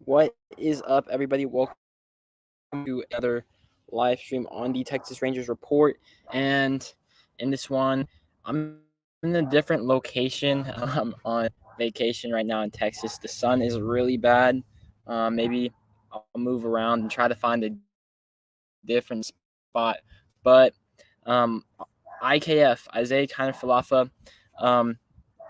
What is up, everybody? Welcome to another live stream on the Texas Rangers Report. And in this one, I'm in a different location. I'm on vacation right now in Texas. The sun is really bad. Maybe I'll move around and try to find a different spot. But um, IKF, Isiah Kiner-Falefa, the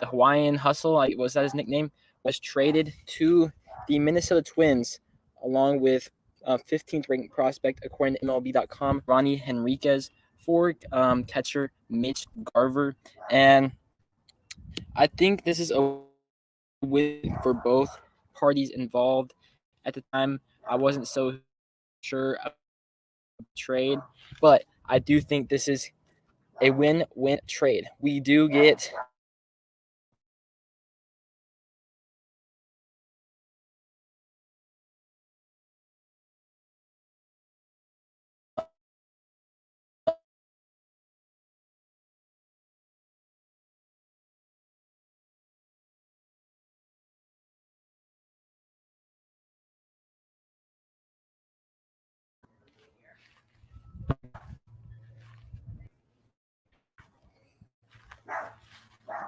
Hawaiian Hustle, was that his nickname, was traded to the Minnesota Twins along with 15th ranked prospect, according to MLB.com, Ronny Henriquez, for catcher Mitch Garver. And I think this is a win for both parties involved. At the time, I wasn't so sure of the trade, but I do think this is a win-win trade. We do get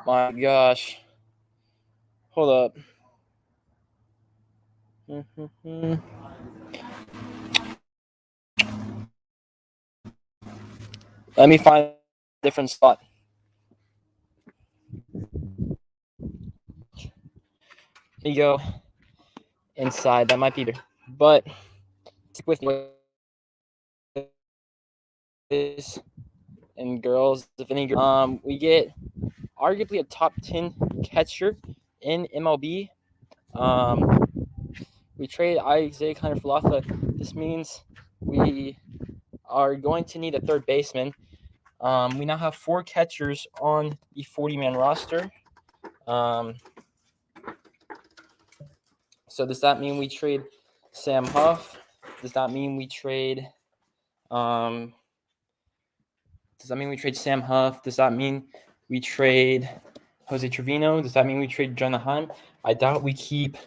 my gosh. Hold up. Let me find a different spot. Let me go inside. That might be better. But stick with this and girls, if any. We get arguably a top 10 catcher in MLB. We trade Isiah Kiner-Falefa. This means we are going to need a third baseman. We now have 4 catchers on the 40-man roster. So does that mean we trade Sam Huff? Does that mean we trade Sam Huff? Does that mean we trade Jose Trevino? Does that mean we trade Jonah Heim? I doubt we keep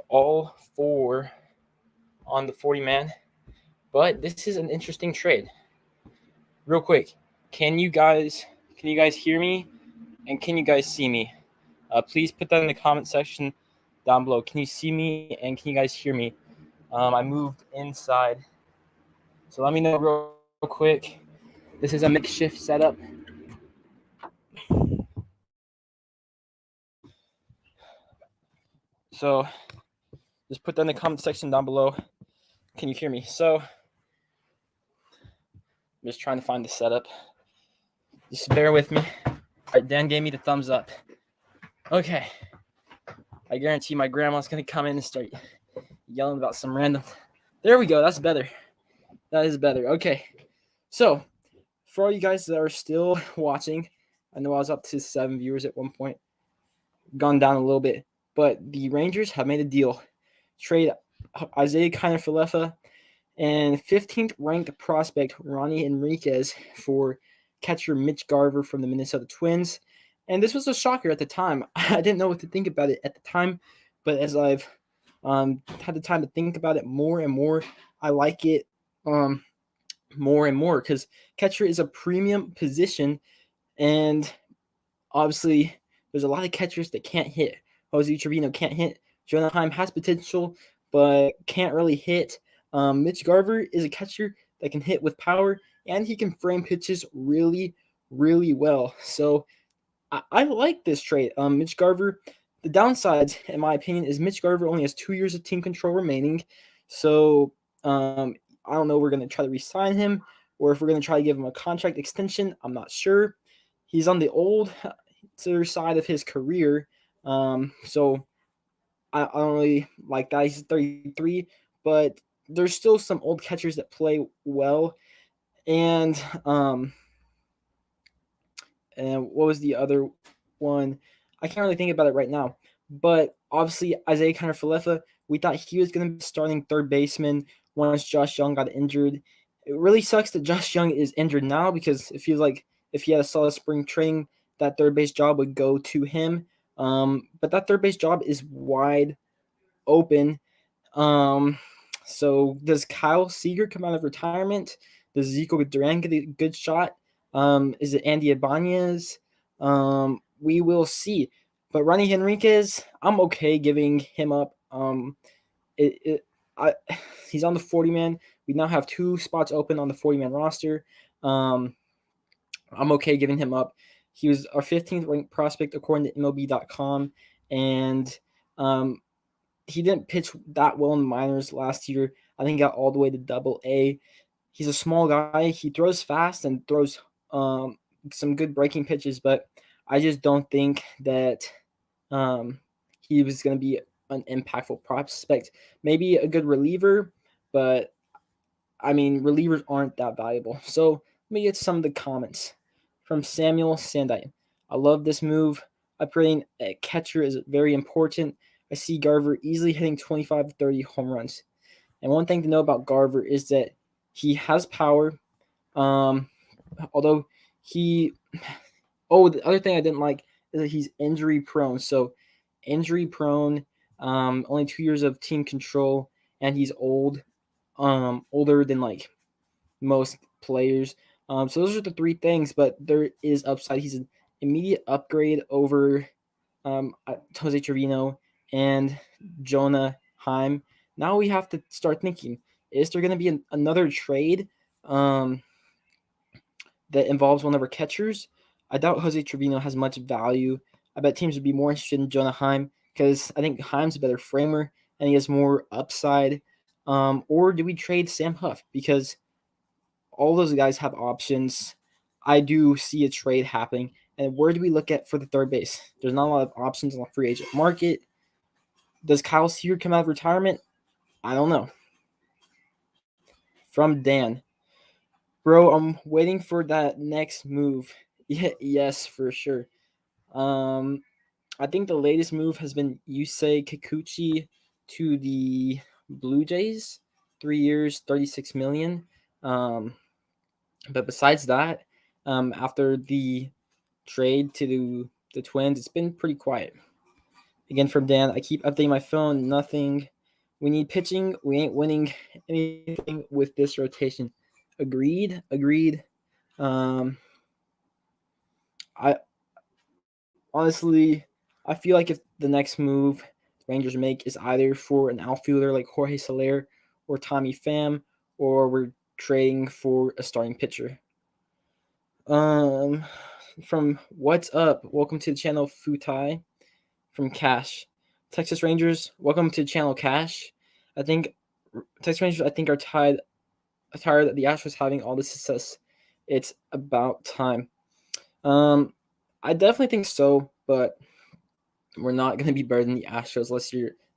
all 4 on the 40-man. But this is an interesting trade. Real quick, can you guys hear me? And can you guys see me? Please put that in the comment section down below. Can you see me and can you guys hear me? I moved inside. So let me know real quick. This is a makeshift setup. So just put that in the comment section down below. Can you hear me? So I'm just trying to find the setup. Just bear with me. All right, Dan gave me the thumbs up. Okay. I guarantee my grandma's going to come in and start yelling about some random. There we go. That's better. That is better. Okay. So for all you guys that are still watching, I know I was up to 7 viewers at one point, gone down a little bit, but the Rangers have made a deal. Trade Isiah Kiner-Falefa and 15th ranked prospect Ronny Henriquez for catcher Mitch Garver from the Minnesota Twins. And this was a shocker at the time. I didn't know what to think about it at the time, but as I've had the time to think about it more and more, I like it more and more because catcher is a premium position, and obviously there's a lot of catchers that can't hit. Jose Trevino can't hit. Jonah Heim has potential, but can't really hit. Mitch Garver is a catcher that can hit with power, and he can frame pitches really, really well. So I like this trade. Mitch Garver, the downsides, in my opinion, is Mitch Garver only has 2 years of team control remaining. So I don't know if we're going to try to re-sign him or if we're going to try to give him a contract extension. I'm not sure. He's on the older side of his career. So I don't really like that. He's 33, but there's still some old catchers that play well. And what was the other one? I can't really think about it right now. But obviously, Isiah Kiner-Falefa, we thought he was going to be starting third baseman once Josh Young got injured. It really sucks that Josh Young is injured now because it feels like if he had a solid spring training, that third base job would go to him. But that third base job is wide open. So does Kyle Seager come out of retirement? Does Zico Duran get a good shot? Is it Andy Ibanez? We will see. But Ronny Henriquez, I'm okay giving him up. He's on the 40-man. We now have 2 spots open on the 40-man roster. I'm okay giving him up. He was our 15th ranked prospect according to MLB.com, and he didn't pitch that well in the minors last year. I think he got all the way to Double-A. He's a small guy. He throws fast and throws some good breaking pitches, but I just don't think that he was going to be an impactful prospect. Maybe a good reliever, but I mean, relievers aren't that valuable. So let me get some of the comments from Samuel Sandite. I love this move. Upgrading a catcher is very important. I see Garver easily hitting 25 to 30 home runs. And one thing to know about Garver is that he has power. Although the other thing I didn't like is that he's injury prone. So injury prone, only 2 years of team control, and he's old, older than like most players. So those are the 3 things, but there is upside. He's an immediate upgrade over Jose Trevino and Jonah Heim. Now we have to start thinking, is there going to be another trade that involves one of our catchers? I doubt Jose Trevino has much value. I bet teams would be more interested in Jonah Heim because I think Heim's a better framer and he has more upside. Or do we trade Sam Huff? Because all those guys have options. I do see a trade happening. And where do we look at for the third base? There's not a lot of options on the free agent market. Does Kyle Seager come out of retirement? I don't know. From Dan. Bro, I'm waiting for that next move. Yes, for sure. I think the latest move has been Yusei Kikuchi to the Blue Jays. 3 years, $36 million. But besides that, after the trade to the Twins, it's been pretty quiet. Again, from Dan, I keep updating my phone. Nothing. We need pitching. We ain't winning anything with this rotation. Agreed. I honestly, I feel like if the next move the Rangers make is either for an outfielder like Jorge Soler or Tommy Pham, or we're trading for a starting pitcher. From What's Up, welcome to the channel, Futai. From Cash, Texas Rangers, welcome to the channel, Cash. I think Texas Rangers are tired of the Astros having all this success. It's about time. I definitely think so, but we're not going to be better than the Astros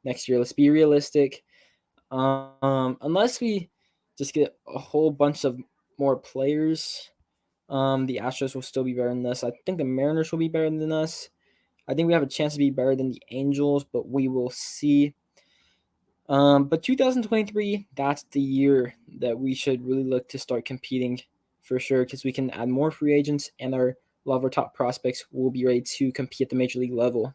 next year. Let's be realistic. Unless we just get a whole bunch of more players, the Astros will still be better than us. I think the Mariners will be better than us. I think we have a chance to be better than the Angels, but we will see. But 2023, that's the year that we should really look to start competing for sure, because we can add more free agents and a lot of our top prospects will be ready to compete at the major league level.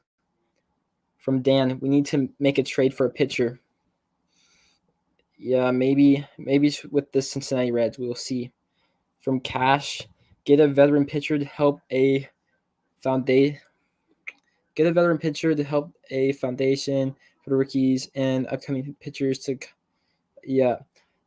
From Dan, we need to make a trade for a pitcher. Yeah, maybe with the Cincinnati Reds, we'll see. From Cash, get a veteran pitcher to help a foundation. Get a veteran pitcher to help a foundation for the rookies and upcoming pitchers to, yeah.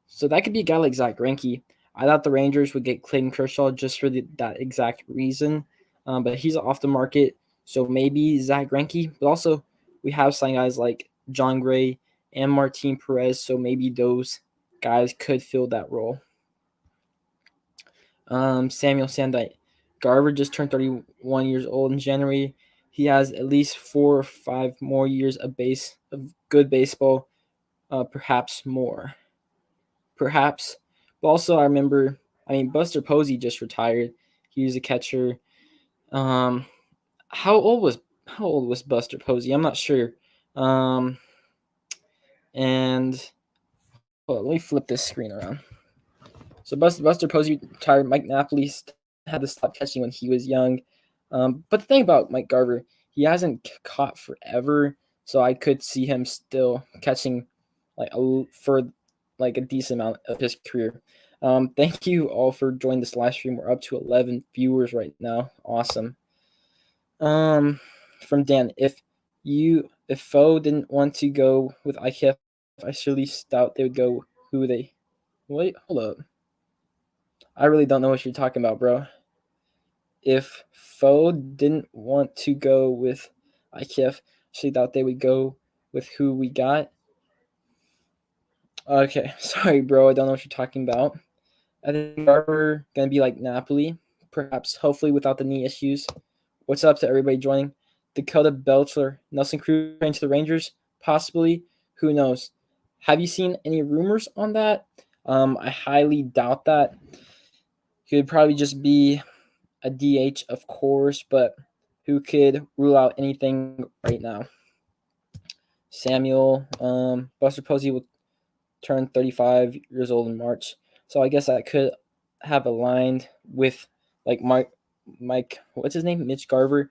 So that could be a guy like Zack Greinke. I thought the Rangers would get Clayton Kershaw just for that exact reason, but he's off the market. So maybe Zack Greinke, but also we have signed guys like John Gray and Martin Perez, so maybe those guys could fill that role. Samuel Sandite. Garver just turned 31 years old in January. He has at least 4 or 5 more years of good baseball, perhaps more. Perhaps. But also, I remember, Buster Posey just retired. He was a catcher. How old was Buster Posey? I'm not sure. And let me flip this screen around. So Buster Posey retired. Mike Napoli had to stop catching when he was young. But the thing about Mike Garver, he hasn't caught forever. So I could see him still catching for like a decent amount of his career. Thank you all for joining this live stream. We're up to 11 viewers right now. Awesome. From Dan, if Foe didn't want to go with IKF, I surely doubt they would go who they. Wait, hold up. I really don't know what you're talking about, bro. If Foe didn't want to go with IKF, she thought they would go with who we got. Okay, sorry, bro. I don't know what you're talking about. I think Garver gonna be like Napoli, perhaps, hopefully without the knee issues. What's up to everybody joining? Dakota Belcher, Nelson Cruz to the Rangers, possibly. Who knows? Have you seen any rumors on that? I highly doubt that. He would probably just be a DH, of course, but who could rule out anything right now? Samuel, Buster Posey will turn 35 years old in March, so I guess I could have aligned with like Mike, what's his name? Mitch Garver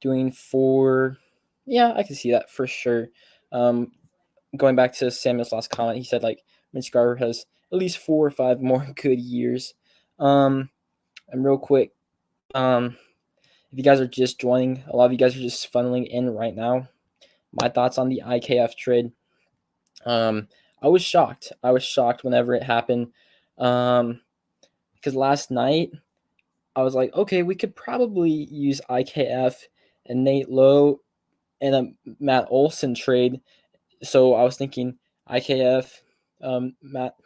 doing for, yeah, I can see that for sure. Going back to Samuel's last comment, he said like Mitch Garver has at least 4 or 5 more good years. And real quick, if you guys are just joining, a lot of you guys are just funneling in right now. My thoughts on the IKF trade. I was shocked. I was shocked whenever it happened. Because last night I was like, okay, we could probably use IKF and Nate Lowe and a Matt Olson trade. So I was thinking IKF,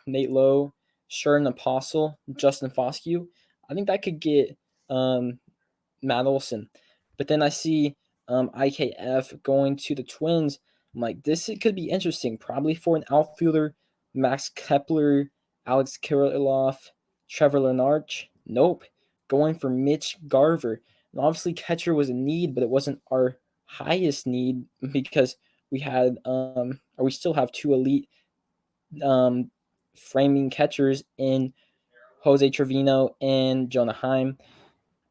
Nate Lowe, Sherman Apostle, Justin Foscue. I think that could get Matt Olson. But then I see IKF going to the Twins. I'm like, it could be interesting. Probably for an outfielder, Max Kepler, Alex Kirilloff, Trevor Lenarch. Nope. Going for Mitch Garver. And obviously, catcher was a need, but it wasn't our highest need because we had, or we still have 2 elite framing catchers in Jose Trevino and Jonah Heim.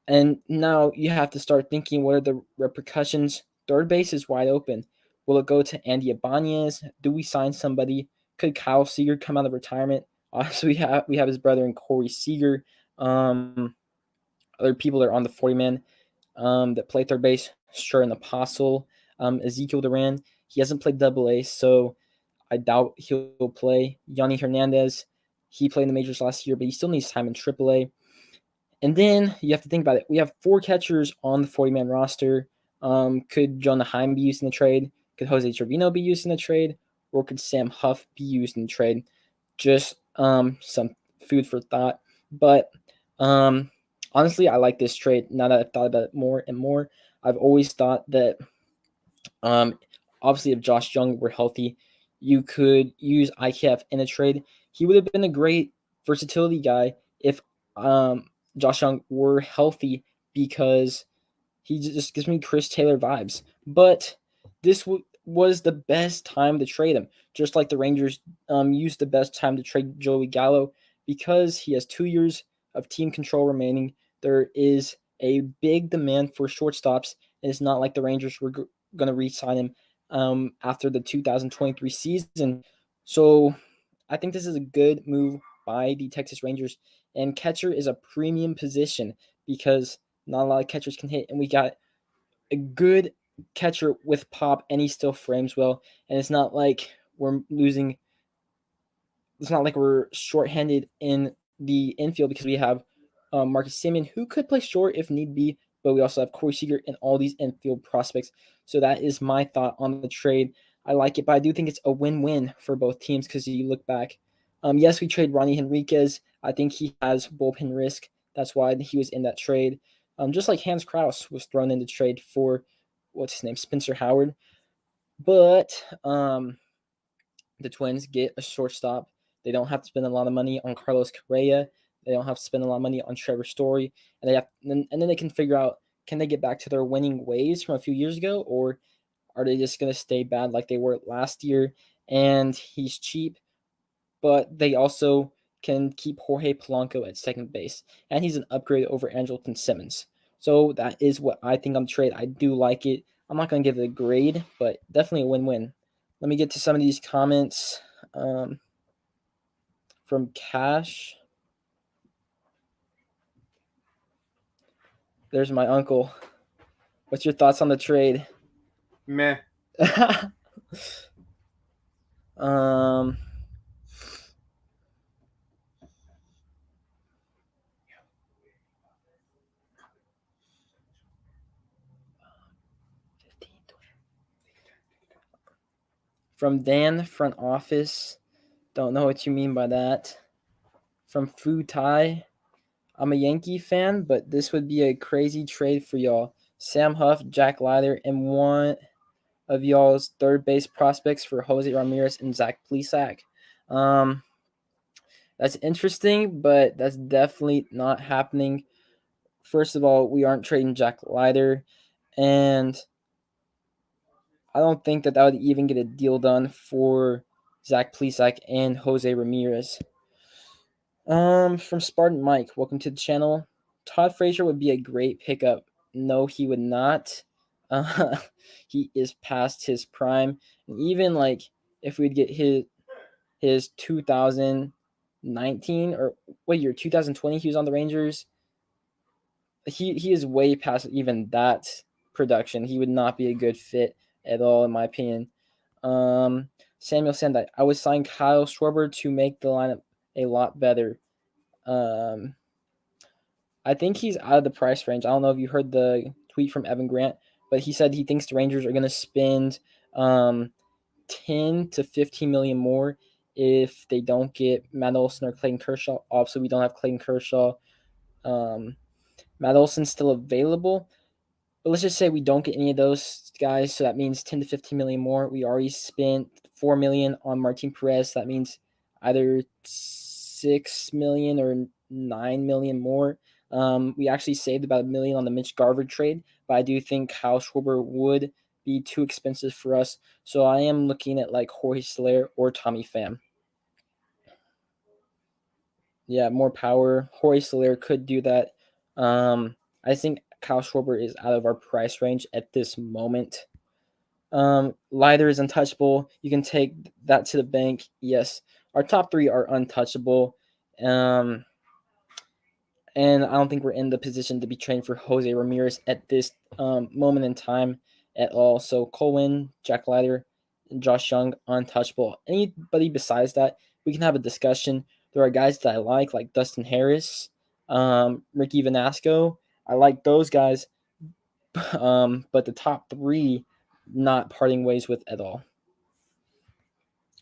And now you have to start thinking, what are the repercussions? Third base is wide open. Will it go to Andy Ibanez? Do we sign somebody? Could Kyle Seager come out of retirement? Obviously, we have his brother in Corey Seager. Other people that are on the 40-man that play third base. Sure, an Apostle. Ezekiel Duran. He hasn't played Double-A, so I doubt he'll play. Ronny Henriquez. He played in the majors last year, but he still needs time in Triple-A. And then you have to think about it. We have 4 catchers on the 40-man roster. Could Jonah Heim be used in the trade? Could Jose Trevino be used in the trade? Or could Sam Huff be used in the trade? Just some food for thought. But honestly, I like this trade. Now that I've thought about it more and more, I've always thought that obviously if Josh Jung were healthy, you could use IKF in a trade. He would have been a great versatility guy if Josh Jung were healthy, because he just gives me Chris Taylor vibes. But this was the best time to trade him, just like the Rangers used the best time to trade Joey Gallo, because he has 2 years of team control remaining. There is a big demand for shortstops, and it's not like the Rangers were going to re-sign him after the 2023 season. So I think this is a good move by the Texas Rangers. And catcher is a premium position because not a lot of catchers can hit. And we got a good catcher with pop, and he still frames well. And it's not like we're losing. It's not like we're shorthanded in the infield because we have Marcus Semien, who could play short if need be. But we also have Corey Seager and all these infield prospects. So that is my thought on the trade. I like it, but I do think it's a win-win for both teams because you look back. Yes, we trade Ronny Henriquez. I think he has bullpen risk. That's why he was in that trade. Just like Hans Kraus was thrown in the trade for, what's his name, Spencer Howard. But the Twins get a shortstop. They don't have to spend a lot of money on Carlos Correa. They don't have to spend a lot of money on Trevor Story. And then they can figure out, can they get back to their winning ways from a few years ago, or are they just going to stay bad like they were last year? And he's cheap, but they also can keep Jorge Polanco at second base, and he's an upgrade over Andrelton Simmons. So that is what I think on the trade. I do like it. I'm not going to give it a grade, but definitely a win-win. Let me get to some of these comments from Cash. There's my uncle. What's your thoughts on the trade? Meh. From Dan, front office. Don't know what you mean by that. From Fu Tai. I'm a Yankee fan, but this would be a crazy trade for y'all. Sam Huff, Jack Leiter, and one of y'all's third base prospects for Jose Ramirez and Zach Plesac. That's interesting, but that's definitely not happening. First of all, we aren't trading Jack Leiter, and I don't think that would even get a deal done for Zach Plesac and Jose Ramirez. From Spartan Mike, welcome to the channel. Todd Frazier would be a great pickup. No, he would not. He is past his prime. And even like if we'd get his 2019 or what year, 2020, he was on the Rangers. He is way past even that production. He would not be a good fit at all, in my opinion. Samuel Sandai, I would sign Kyle Schwarber to make the lineup a lot better. I think he's out of the price range. I don't know if you heard the tweet from Evan Grant, but he said he thinks the Rangers are going to spend 10 to 15 million more if they don't get Matt Olson or Clayton Kershaw. Obviously, we don't have Clayton Kershaw. Matt Olson's still available, but let's just say we don't get any of those guys, so that means 10 to 15 million more. We already spent 4 million on Martin Perez. So that means either 6 million or 9 million more. We actually saved about $1 million on the Mitch Garver trade, but I do think Kyle Schwarber would be too expensive for us. So I am looking at like Jorge Soler or Tommy Pham. Yeah, more power. Jorge Soler could do that. I think Kyle Schwarber is out of our price range at this moment. Leiter is untouchable. You can take that to the bank. Yes, our top three are untouchable. And I don't think we're in the position to be trained for Jose Ramirez at this moment in time at all. So Colwyn, Jack Leiter, and Josh Young, untouchable. Anybody besides that, we can have a discussion. There are guys that I like Dustin Harris, Ricky Vanasco. I like those guys, but the top three, not parting ways with at all.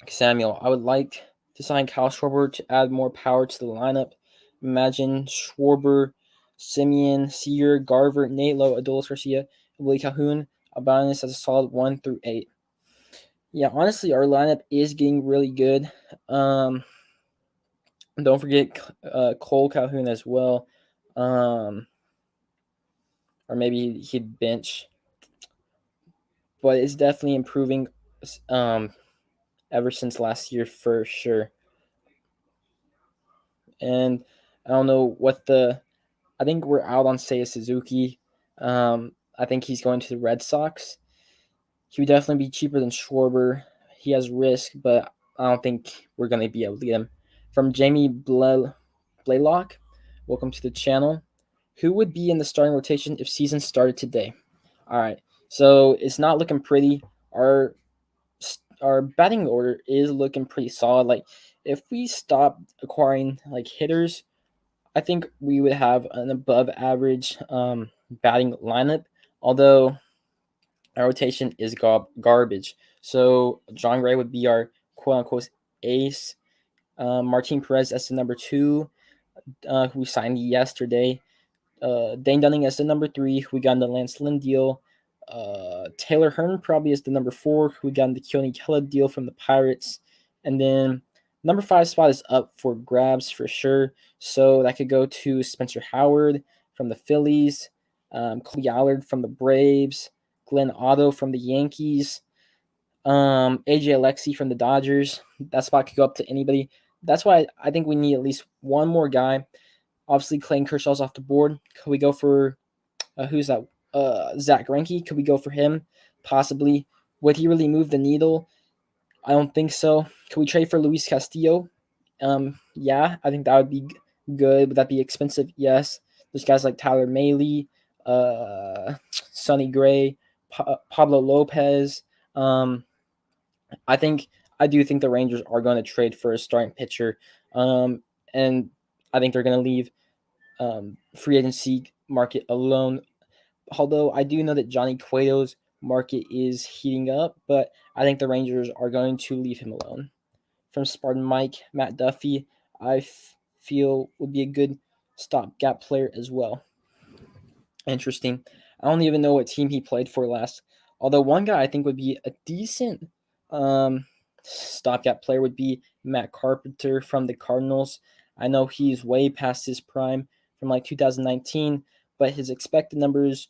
Samuel, I would like to sign Kyle Schwarber to add more power to the lineup. Imagine Schwarber, Simeon, Seager, Garver, Nate Lowe, Adolis Garcia, and Willie Calhoun. Abanis as a solid 1 through 8. Yeah, honestly, our lineup is getting really good. Don't forget Cole Calhoun as well. Or maybe he'd bench. But it's definitely improving ever since last year for sure. And I don't know I think we're out on Seiya Suzuki. I think he's going to the Red Sox. He would definitely be cheaper than Schwarber. He has risk, but I don't think we're going to be able to get him. From Jamie Blaylock, welcome to the channel. Who would be in the starting rotation if season started today? All right, so it's not looking pretty. Our batting order is looking pretty solid. Like if we stop acquiring like hitters, I think we would have an above average batting lineup. Although our rotation is garbage. So John Gray would be our quote unquote ace. Martin Perez as the number 2, who we signed yesterday. Dane Dunning as the number 3, who we got in the Lance Lynn deal. Taylor Hearn probably is the number 4, who we got in the Keone Kela deal from the Pirates. And then number 5 spot is up for grabs for sure. So that could go to Spencer Howard from the Phillies, Cody Allard from the Braves, Glenn Otto from the Yankees, AJ Alexi from the Dodgers. That spot could go up to anybody. That's why I think we need at least one more guy. Obviously, Clayton Kershaw's off the board. Could we go for who's that? Zack Greinke. Could we go for him? Possibly. Would he really move the needle? I don't think so. Could we trade for Luis Castillo? Yeah, I think that would be good. Would that be expensive? Yes. There's guys like Tyler Mahle, Sonny Gray, Pablo Lopez. Um, I do think the Rangers are going to trade for a starting pitcher, and I think they're going to leave free agency market alone. Although I do know that Johnny Cueto's market is heating up, but I think the Rangers are going to leave him alone. From Spartan Mike, Matt Duffy, I feel would be a good stopgap player as well. Interesting. I don't even know what team he played for last. Although one guy I think would be a decent stopgap player would be Matt Carpenter from the Cardinals. I know he's way past his prime from like 2019, but his expected numbers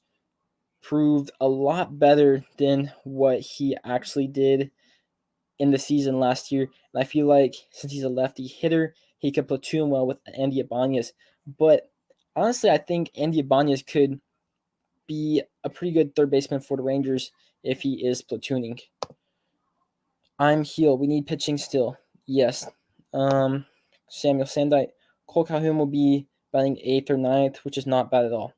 proved a lot better than what he actually did in the season last year. And I feel like since he's a lefty hitter, he could platoon well with Andy Ibanez. But honestly, I think Andy Ibanez could be a pretty good third baseman for the Rangers if he is platooning. I'm healed. We need pitching still. Yes. Samuel Sandite. Cole Calhoun will be batting 8th or 9th, which is not bad at all.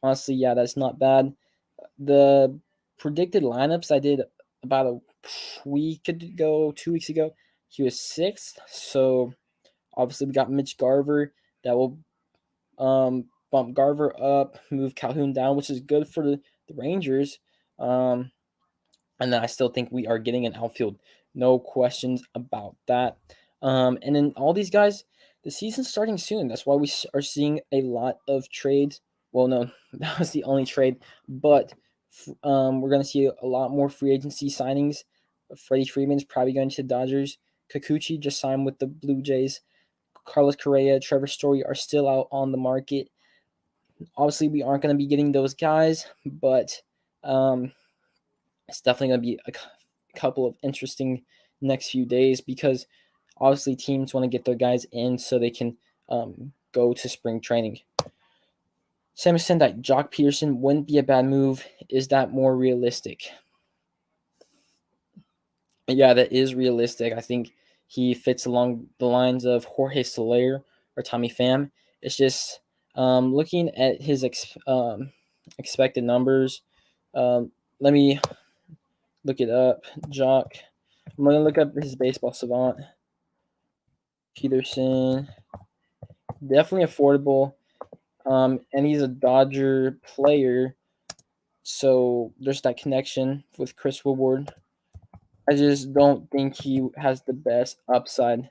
Honestly, yeah, that's not bad. The predicted lineups I did about a week ago, 2 weeks ago, he was 6th. So obviously we got Mitch Garver that will bump Garver up, move Calhoun down, which is good for the Rangers. And then I still think we are getting an outfield. No questions about that. And then all these guys, the season's starting soon. That's why we are seeing a lot of trades. Well, no, that was the only trade. But we're going to see a lot more free agency signings. Freddie Freeman's probably going to the Dodgers. Kikuchi just signed with the Blue Jays. Carlos Correa, Trevor Story are still out on the market. Obviously, we aren't going to be getting those guys, but it's definitely going to be a couple of interesting next few days because obviously teams want to get their guys in so they can go to spring training. Samuel Sendai, Jock Peterson wouldn't be a bad move. Is that more realistic? Yeah, that is realistic. I think he fits along the lines of Jorge Soler or Tommy Pham. It's just looking at his expected numbers. Let me look it up. Jock. I'm going to look up his baseball savant. Peterson. Definitely affordable. And he's a Dodger player. So there's that connection with Chris Woodward. I just don't think he has the best upside.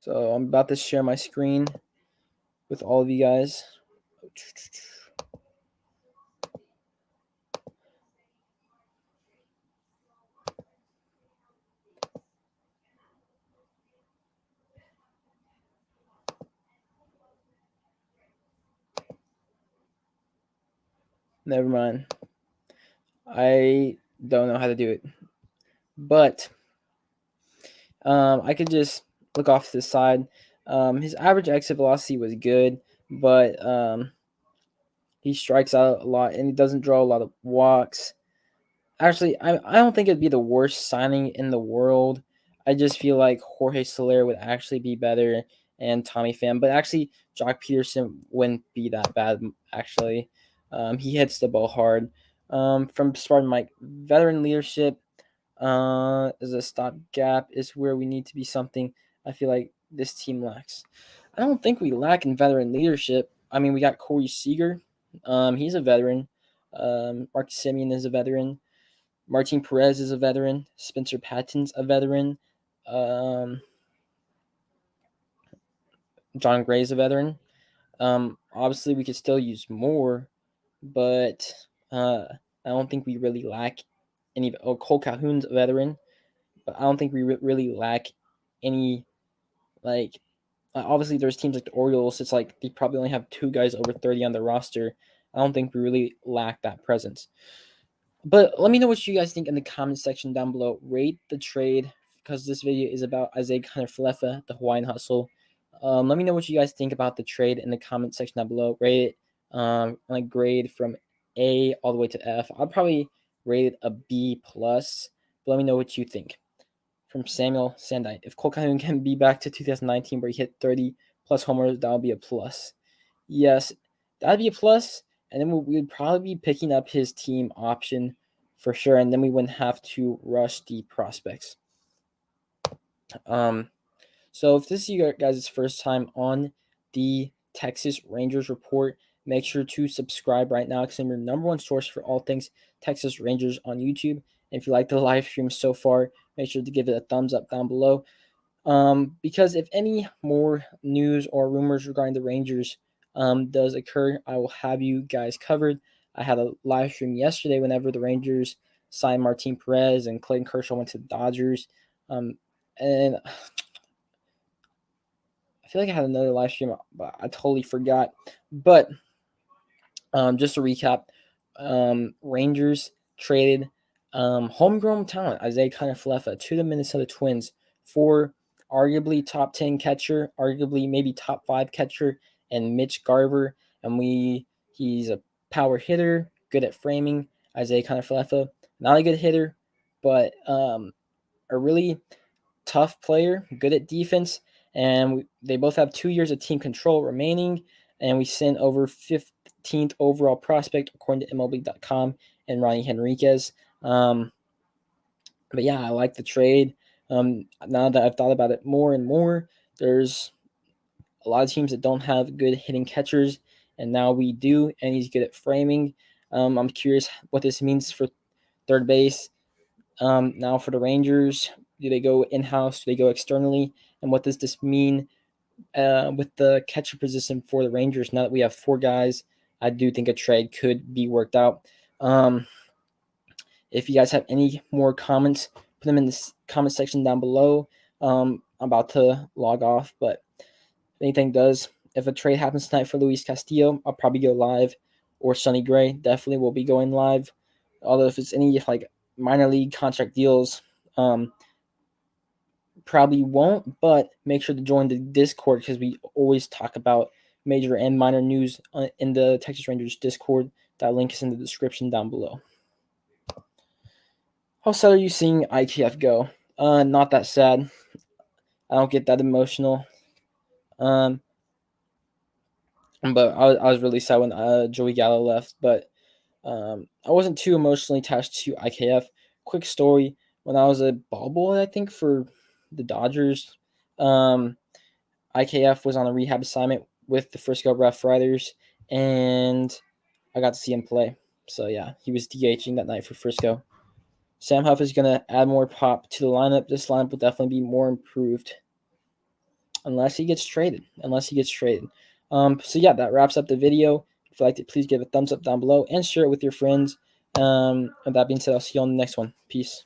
So I'm about to share my screen with all of you guys. Never mind. I don't know how to do it. But I could just look off to the side. His average exit velocity was good, but he strikes out a lot and he doesn't draw a lot of walks. Actually, I don't think it'd be the worst signing in the world. I just feel like Jorge Soler would actually be better and Tommy Pham. But actually, Jock Peterson wouldn't be that bad, actually. He hits the ball hard. From Spartan Mike, veteran leadership as a stopgap is where we need to be something I feel like this team lacks. I don't think we lack in veteran leadership. I mean, we got Corey Seager. He's a veteran. Mark Simeon is a veteran. Martin Perez is a veteran. Spencer Patton's a veteran. John Gray's a veteran. Obviously, we could still use more, but I don't think we really lack any. Oh, Cole Calhoun's a veteran, but I don't think we really lack any. Like, obviously, there's teams like the Orioles. It's like they probably only have 2 guys over 30 on their roster. I don't think we really lack that presence. But let me know what you guys think in the comment section down below. Rate the trade because this video is about Isiah Kiner-Falefa, the Hawaiian Hustle. Let me know what you guys think about the trade in the comment section down below. Rate it on a grade from A all the way to F. I'll probably rate it a B+. But let me know what you think. From Samuel Sandite. If Cole Calhoun can be back to 2019 where he hit 30+ homers, that would be a plus. Yes, that would be a plus. And then we would probably be picking up his team option for sure. And then we wouldn't have to rush the prospects. So if this is you guys' first time on the Texas Rangers Report, make sure to subscribe right now because I'm your number one source for all things Texas Rangers on YouTube. And if you like the live stream so far, make sure to give it a thumbs up down below. Because if any more news or rumors regarding the Rangers does occur, I will have you guys covered. I had a live stream yesterday whenever the Rangers signed Martin Perez and Clayton Kershaw went to the Dodgers. And I feel like I had another live stream, but I totally forgot. But just to recap, Rangers traded homegrown talent Isiah Kiner-Falefa to the Minnesota Twins for arguably top 10 catcher, arguably maybe top 5 catcher, and Mitch Garver. And he's a power hitter, good at framing. Isiah Kiner-Falefa, not a good hitter, but a really tough player, good at defense. And they both have 2 years of team control remaining. And we sent over 15th overall prospect, according to MLB.com, and Ronny Henriquez. But yeah, I like the trade. Now that I've thought about it more and more, there's a lot of teams that don't have good hitting catchers, and now we do, and he's good at framing. I'm curious what this means for third base. Now for the Rangers, do they go in-house? Do they go externally? And what does this mean with the catcher position for the Rangers? Now that we have 4 guys, I do think a trade could be worked out. If you guys have any more comments, put them in the comment section down below. I'm about to log off, but if anything does, if a trade happens tonight for Luis Castillo, I'll probably go live. Or Sonny Gray, definitely will be going live. Although if it's any like minor league contract deals, probably won't, but make sure to join the Discord because we always talk about major and minor news in the Texas Rangers Discord. That link is in the description down below. How sad are you seeing IKF go? Not that sad. I don't get that emotional. But I was really sad when Joey Gallo left. But I wasn't too emotionally attached to IKF. Quick story: when I was a ball boy, I think for the Dodgers, IKF was on a rehab assignment with the Frisco Rough Riders, and I got to see him play. So yeah, he was DHing that night for Frisco. Sam Huff is going to add more pop to the lineup. This lineup will definitely be more improved unless he gets traded. So yeah, that wraps up the video. If you liked it, please give a thumbs up down below and share it with your friends. With that being said, I'll see you on the next one. Peace.